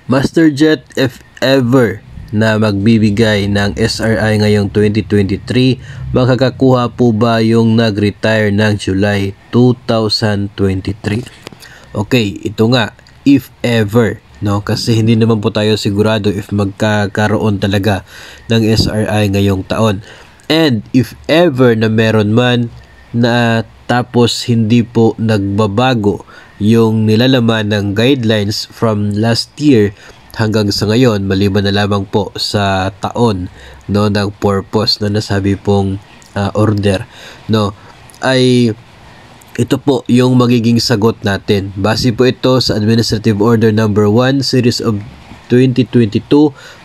MasterJet, if ever na magbibigay ng SRI ngayong 2023, makakakuha po ba yung nag-retire ng July 2023? Okay, ito nga, if ever, no? Kasi hindi naman po tayo sigurado if magkakaroon talaga ng SRI ngayong taon. And if ever na meron man na tapos hindi po nagbabago yung nilalaman ng guidelines from last year hanggang sa ngayon, maliban na lamang po sa taon, no, ng purpose na nasabi pong order, no, ay ito po yung magiging sagot natin. Base po ito sa Administrative Order Number 1 Series of 2022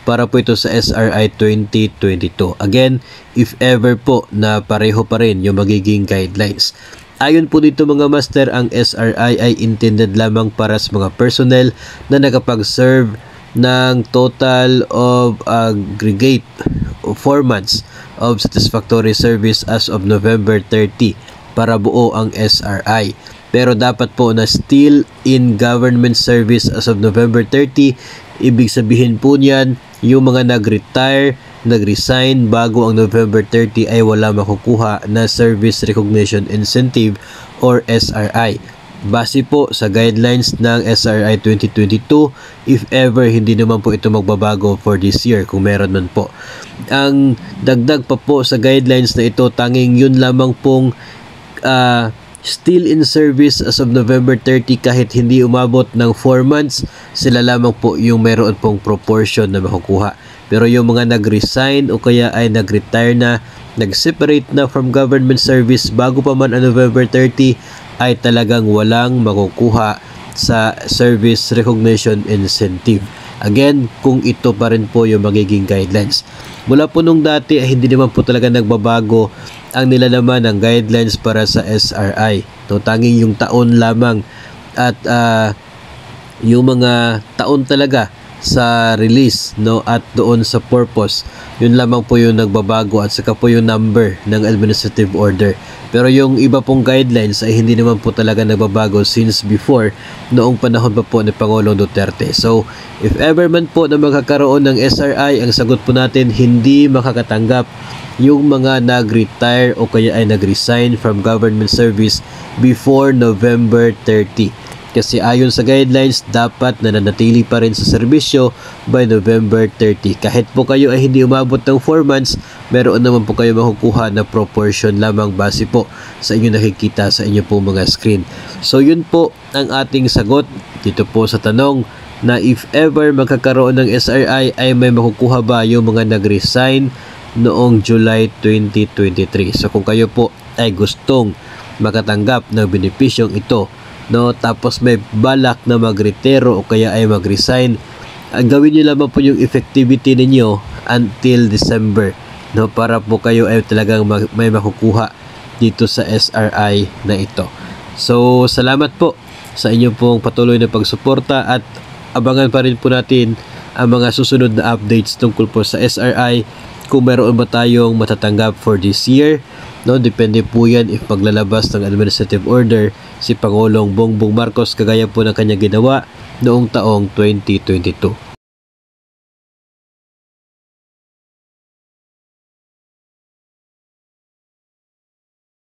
para po ito sa SRI 2022. Again, if ever po na pareho pa rin yung magiging guidelines. Ayon po dito mga master, ang SRI ay intended lamang para sa mga personnel na nakapag-serve ng total of aggregate 4 months of satisfactory service as of November 30 para buo ang SRI. Pero dapat po na still in government service as of November 30. Ibig sabihin po niyan, yung mga nag-retire, nag-resign bago ang November 30 ay wala makukuha na Service Recognition Incentive or SRI. Base po sa guidelines ng SRI 2022, if ever hindi naman po ito magbabago for this year kung meron man po. Ang dagdag pa po sa guidelines na ito, tanging yun lamang pong still in service as of November 30 kahit hindi umabot ng 4 months, sila lamang po yung meron pong proportion na makukuha. Pero yung mga nag-resign o kaya ay nag-retire na, nag-separate na from government service bago pa man ang November 30, ay talagang walang makukuha sa Service Recognition Incentive. Again, kung ito pa rin po yung magiging guidelines. Mula po nung dati ay hindi naman po talaga nagbabago ang nilalaman ng guidelines para sa SRI. No, tanging yung taon lamang at yung mga taon talaga sa release, no, at doon sa purpose, yun lamang po yung nagbabago at saka po yung number ng administrative order. Pero yung iba pong guidelines ay hindi naman po talaga nagbabago since before, noong panahon pa po ni Pangulong Duterte. So if ever man po na magkakaroon ng SRI, ang sagot po natin, hindi makakatanggap yung mga nag-retire o kaya ay nag-resign from government service before November 30. Kasi ayon sa guidelines, dapat nananatili pa rin sa serbisyo by November 30. Kahit po kayo ay hindi umabot ng 4 months, meron naman po kayo makukuha na proportion lamang base po sa inyo nakikita sa inyo po mga screen. So yun po ang ating sagot dito po sa tanong na if ever magkakaroon ng SRI ay may makukuha ba yung mga nag-resign noong July 2023. So kung kayo po ay gustong makatanggap ng benepisyong ito, no, tapos may balak na magretiro o kaya ay mag-resign, gawin nyo lamang po yung effectivity ninyo until December, no, para po kayo ay talagang may makukuha dito sa SRI na ito. So salamat po sa inyong pong patuloy na pagsuporta at abangan pa rin po natin ang mga susunod na updates tungkol po sa SRI, kung meron ba tayong matatanggap for this year. No, depende po yan if maglalabas ng administrative order si Pangulong Bongbong Marcos kagaya po ng kanyang ginawa noong taong 2022.